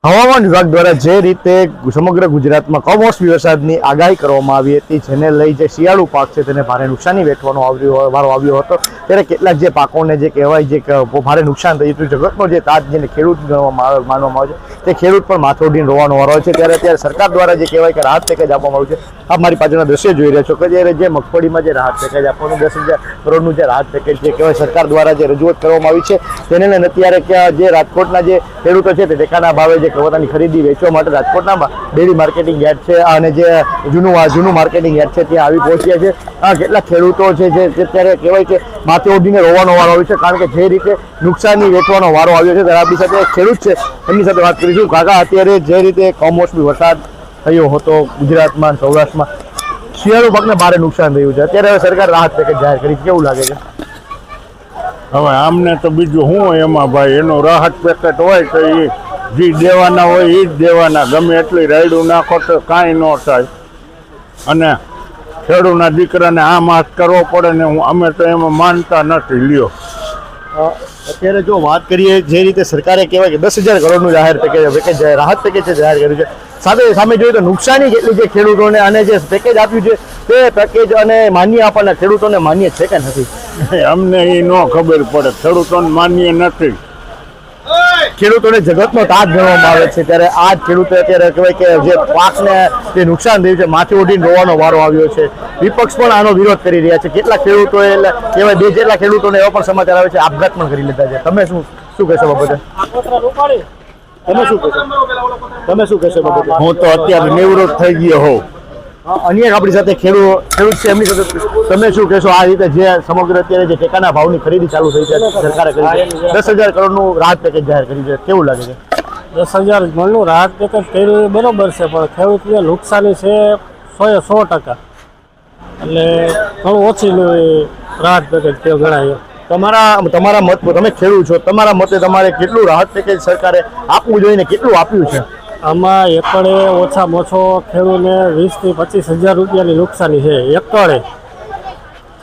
હવામાન વિભાગ દ્વારા જે રીતે સમગ્ર ગુજરાતમાં કમોસમી વરસાદની આગાહી કરવામાં આવી હતી, જેને લઈ જે શિયાળુ પાક છે તેને ભારે નુકસાની વેઠવાનો વારો આવ્યો હતો, ત્યારે કેટલાક જે પાકોને જે કહેવાય જે ભારે નુકસાન થયું હતું, જગતનો જે તાજ જેને ખેડૂત માનવામાં આવે છે તે ખેડૂત પણ માથે ઉડીને રોવાનો વારો છે, ત્યારે અત્યારે સરકાર દ્વારા જે કહેવાય કે રાહત પેકેજ આપવામાં આવ્યું છે. આપ મારી પાછળના દ્રશ્ય જોઈ રહ્યા છો કે જ્યારે જે મગફળીમાં જે રાહત પેકેજ આપવાનું 10,000 કરોડનું જે રાહત પેકેજ જે કહેવાય સરકાર દ્વારા જે રજૂઆત કરવામાં આવી છે, તેને લઈને અત્યારે જે રાજકોટના જે ખેડૂતો છે તે ટેકાના ભાવે જે પોતાની ખરીદી વેચવા માટે રાજકોટના ડેરી માર્કેટિંગ યાર્ડ છે અને જે જૂનું માર્કેટિંગ યાર્ડ છે ત્યાં આવી પહોંચ્યા છે. કેટલાક ખેડૂતો છે જે અત્યારે કહેવાય કે માથે ઉડીને રોવાનો વારો આવ્યો છે, કારણ કે જે રીતે નુકસાની વેચવાનો વારો આવ્યો છે. ત્યારે આપણી સાથે એક ખેડૂત છે, એમની સાથે વાત કરીશું. કાકા, અત્યારે જે રીતે કમોસમી વરસાદ થયો હતો ગુજરાતમાં, સૌરાષ્ટ્રમાં શિયાળુ પાકને ભારે નુકસાન થયું છે, અત્યારે હવે સરકાર રાહત પેકેજ જાહેર કરી, કેવું લાગે છે? હવે આમને તો બીજું શું હોય એમાં ભાઈ, એનું રાહત પેકેજ હોય તો એ જે દેવાના હોય એ જ દેવાના, ગમે એટલી રાયડું નાખો તો કાંઈ ન થાય. અને ખેડૂતના દીકરાને આમ હાથ કરવો પડે ને અમે તો એમાં માનતા નથી. લ્યો, અત્યારે જો વાત કરીએ જે રીતે સરકારે કહેવાય કે 10,000 કરોડનું જાહેર પેકેજ રાહત પેકેજ છે જાહેર કર્યું છે, સામે જોઈએ તો નુકસાની કેટલી છે ખેડૂતોને, અને જે પેકેજ આપ્યું છે તે પેકેજ અને માન્ય આપણને ખેડૂતોને માન્ય છે કે નથી? અમને એ ન ખબર પડે, ખેડૂતોને માન્ય નથી. ખેડૂતોને જગતનો તાજ ગણવામાં આવે છે, ત્યારે આ ખેડૂતો અત્યારે કહેવાય કે જે પાકને જે નુકસાન થયું છે માથે ઉડીને રોવાનો વારો આવ્યો છે. વિપક્ષ પણ આનો વિરોધ કરી રહ્યા છે. કેટલાક ખેડૂતોએ કહેવાય 2 જેટલા ખેડૂતોને એવા પણ સમાચાર આવે છે આપઘાત પણ કરી લીધા છે. તમે શું કહેશો બાબતે? તમે શું કહેશો બાબતે? હું તો અત્યારે નિવૃત્ત થઈ ગયો હોઉં. અન્ય આપણી સાથે ખેડૂત છે, એમની સાથે તમે શું કહેશો? આ રીતે જે સમગ્ર અત્યારે જે ટેકાના ભાવની ખરીદી ચાલુ થઈ છે સરકારે કરી છે, 10,000 કરોડનું રાહત પેકેજ જાહેર કર્યું છે, કેવું લાગે છે? 10,000 કરોડનું રાહત પેકેજ કર્યું બરોબર છે, પણ ખેડૂતને નુકસાની છે 100%. એટલે ઘણું ઓછી રાહત પેકેજ કેવું ગણાય. તમારા મત, તમે ખેડૂત છો, તમારા મતે તમારે કેટલું રાહત પેકેજ સરકારે આપવું જોઈએ ને કેટલું આપ્યું છે? આમાં એકડે ઓછામાં ઓછો ખેડૂતને 20,000 થી 25,000 રૂપિયાની નુકસાની છે. એકડે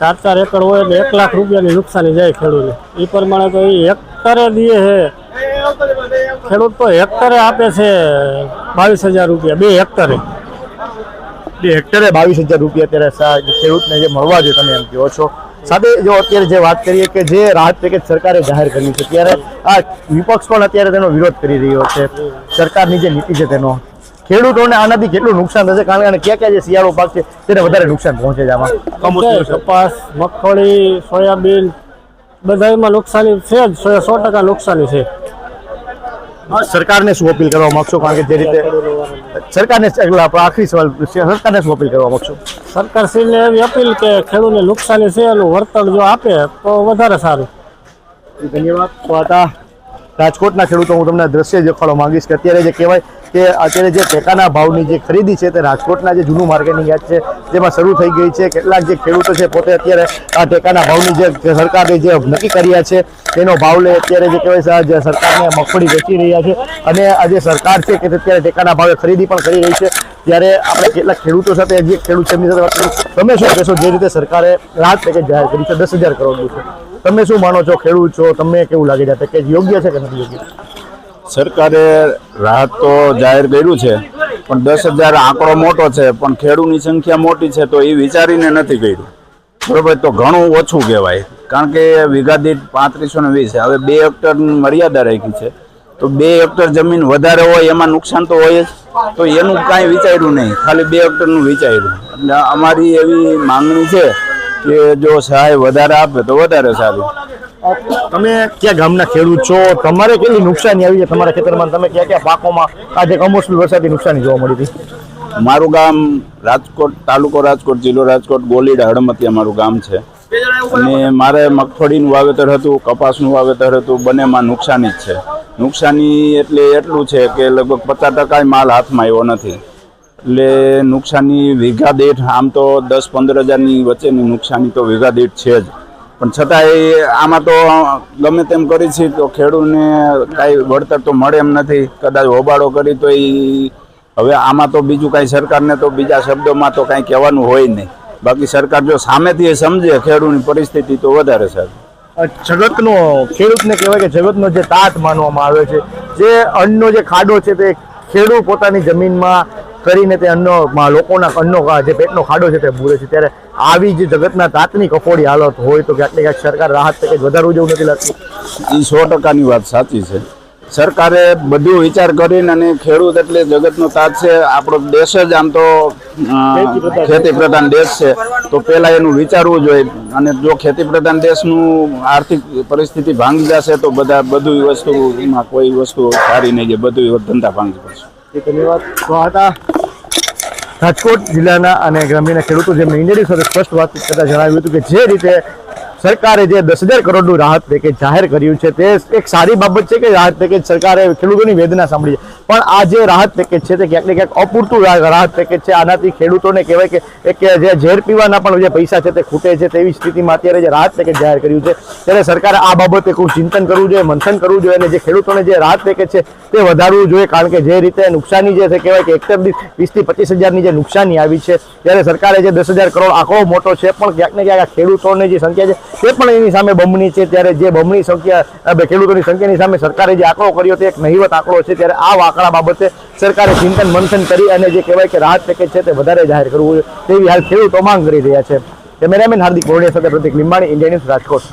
4 એકડ હોય એટલે 1 લાખ રૂપિયાની નુકસાની જાય ખેડૂતને. એ પ્રમાણે તો એ હેક્ટરે દે છે. ખેડૂત તો હેક્ટરે આપે છે 22,000 રૂપિયા, 2 હેક્ટરે. 2 હેક્ટરે 22,000 રૂપિયા અત્યારે ખેડૂતને જે મળવા જોઈએ, તમે એમ કહો છો. સાથે જો અત્યારે જે વાત કરીએ કે જે રાહત પેકેજ સરકારે જાહેર કર્યું છે, ત્યારે આ વિપક્ષ પણ અત્યારે તેનો વિરોધ કરી રહ્યો છે. સરકારની જે નીતિ છે તેનો ખેડૂતોને આનાથી કેટલું નુકસાન થશે, કારણ કે ક્યાં જે શિયાળો પાક છે તેને વધારે નુકસાન પહોંચે છે? આમાં કપાસ, મગફળી, સોયાબીન બધામાં નુકસાની છે જ, 100% નુકસાની છે. સરકારને શું અપીલ કરવા માંગશો? કારણ કે જે રીતે સરકારને આખરી સવાલ, સરકારને શું અપીલ કરવા માંગશો? સરકારશ્રીને એવી અપીલ કે ખેડૂતને નુકસાની છે એનું વળતર જો આપે તો વધારે સારું. ધન્યવાદ. રાજકોટના ખેડૂતો હું તમને દ્રશ્ય દેખાડવા માંગીશ કે અત્યારે જે કહેવાય કે અત્યારે જે ટેકાના ભાવની જે ખરીદી છે તે રાજકોટના જે જૂનું માર્કેટિંગ યાર્ડ છે તેમાં શરૂ થઈ ગઈ છે. કેટલાક જે ખેડૂતો છે પોતે અત્યારે આ ટેકાના ભાવની જે સરકારે જે નક્કી કર્યા છે તેનો ભાવ લઈ અત્યારે જે કહેવાય જે સરકારને મગફળી વેચી રહ્યા છે, અને આ જે સરકાર છે કે અત્યારે ટેકાના ભાવે ખરીદી પણ કરી રહી છે. ત્યારે આપણે કેટલાક ખેડૂતો સાથે જે ખેડૂત છે એમની સાથે વાત કરીએ. તમે શું કહેશો? જે રીતે સરકારે રાહત પેકેજ જાહેર કરી છે 10,000 કરોડનું છે, તમે શું માનો છો? ખેડૂત છો, તમને કેવું લાગે છે? પેકેજ યોગ્ય છે કે નથી યોગ્ય? સરકારે રાહત તો જાહેર કર્યું છે, પણ 10,000 આંકડો મોટો છે, પણ ખેડૂતની સંખ્યા મોટી છે તો એ વિચારીને નથી કર્યું. બરોબર, તો ઘણું ઓછું કહેવાય, કારણ કે વીઘા દીઠ 3520 છે. હવે 2 હેક્ટરની મર્યાદા રાખી છે, તો 2 હેક્ટર જમીન વધારે હોય એમાં નુકસાન તો હોય જ. તો એનું કાંઈ વિચાર્યું નહીં, ખાલી 2 હેક્ટરનું વિચાર્યું. એટલે અમારી એવી માંગણી છે કે જો સહાય વધારે આપે તો વધારે સારું. તમે ક્યાં ગામના ખેડૂત છો? તમારે કેટલી નુકસાની આવી છે તમારા ખેતરમાં? તમે ક્યાં ક્યાં પાકોમાં આજે કમોસમી વરસાદની નુકસાની જોવા મળી હતી? મારું ગામ રાજકોટ, તાલુકો રાજકોટ, જિલ્લો રાજકોટ, ગોલીડા, હળમતિયા મારું ગામ છે. અને મારે મગફળીનું વાવેતર હતું, કપાસનું વાવેતર હતું, બંનેમાં નુકસાની જ છે. નુકસાની એટલે એટલું છે કે લગભગ 50% માલ હાથમાં આવ્યો નથી. એટલે નુકસાની વીઘા દીઠ આમ તો 10-15 હજારની વચ્ચેની નુકસાની તો વીઘા દીઠ છે જ, પણ છતાંય આમાં તો ગમે તેમ કરી છે તો ખેડૂતને કાંઈ વળતર તો મળે એમ નથી. કદાચ હોબાળો કરી તો એ હવે આમાં તો બીજું કાંઈ સરકારને તો બીજા શબ્દોમાં તો કાંઈ કહેવાનું હોય નહીં. બાકી સરકાર જો સામેથી સમજે ખેડૂતની પરિસ્થિતિ તો વધારે સારું. જગતનો ખેડૂતને કહેવાય કે જગતનો જે તાત માનવામાં આવે છે, જે અન્નનો જે ખાડો છે તે ખેડૂત પોતાની જમીનમાં કરીને તે લોકોના અન્નો જે પેટનો ખાડો છે તે પૂરે છે. ત્યારે આવી જે જગતના તાતની કફોડી હાલત હોય તો ક્યાંક ને ક્યાંક સરકાર રાહત પેકેજ વધારવું જેવું નથી લાગતું? એ 100%ની વાત સાચી છે. સરકારે બધું વિચાર કરીને, અને ખેડૂત એટલે જગતનો તાજ છે. આપણો દેશ જ આમ તો ખેતી પ્રધાન દેશ છે, તો પહેલા એનું વિચારવું જોઈએ. અને જો ખેતી પ્રધાન દેશનું આર્થિક પરિસ્થિતિ ભાંગી જશે તો બધી વસ્તુમાં કોઈ વસ્તુ સારી નહીં, બધું ધંધા ભાંગી પડશે. ધન્યવાદ. તો હતા રાજકોટ જિલ્લાના અને ગ્રામ્યના ખેડૂતો જેમને ઇન્ડિયા સાથે સ્પષ્ટ વાતચીત કરતા જણાવ્યું હતું કે જે રીતે સરકારે જે 10,000 કરોડનું રાહત પેકેજ જાહેર કર્યું છે તે એક સારી બાબત છે કે રાહત પેકેજ સરકારે ખેડૂતોની વેદના સાંભળી છે, પણ આ જે રાહત પેકેજ છે તે ક્યાંક ને ક્યાંક અપૂરતું રાહત પેકેજ છે. આનાથી ખેડૂતોને કહેવાય કે એક જે ઝેર પીવાના પણ જે પૈસા છે તે ખૂટે છે, તેવી સ્થિતિમાં અત્યારે જે રાહત પેકેજ જાહેર કર્યું છે ત્યારે સરકારે આ બાબતે ખૂબ ચિંતન કરવું જોઈએ, મંથન કરવું જોઈએ, અને જે ખેડૂતોને જે રાહત પેકેજ છે તે વધારવું જોઈએ. કારણ કે જે રીતે નુકસાની જે છે કહેવાય કે હેક્ટર દીઠ 20 થી 25,000ની જે નુકસાની આવી છે, ત્યારે સરકારે જે 10,000 કરોડ આંકડો મોટો છે, પણ ક્યાંક ને ક્યાંક ખેડૂતોની જે સંખ્યા છે તે પણ એની સામે બમણી છે. ત્યારે જે બમણી સંખ્યા ખેડૂતોની સંખ્યાની સામે સરકારે જે આંકડો કર્યો તે એક નહિવત આંકડો છે. ત્યારે આ આંકડા બાબતે સરકારે ચિંતન મંથન કરી અને જે કહેવાય કે રાહત પેકેજ છે તે વધારે જાહેર કરવું જોઈએ તેવી હાલ ખેડૂતો માંગ કરી રહ્યા છે. કેમેરામેન હાર્દિક મોરડિયા સાથે પ્રતિક લીંબાણી, ઇન્ડિયા ન્યૂઝ, રાજકોટ.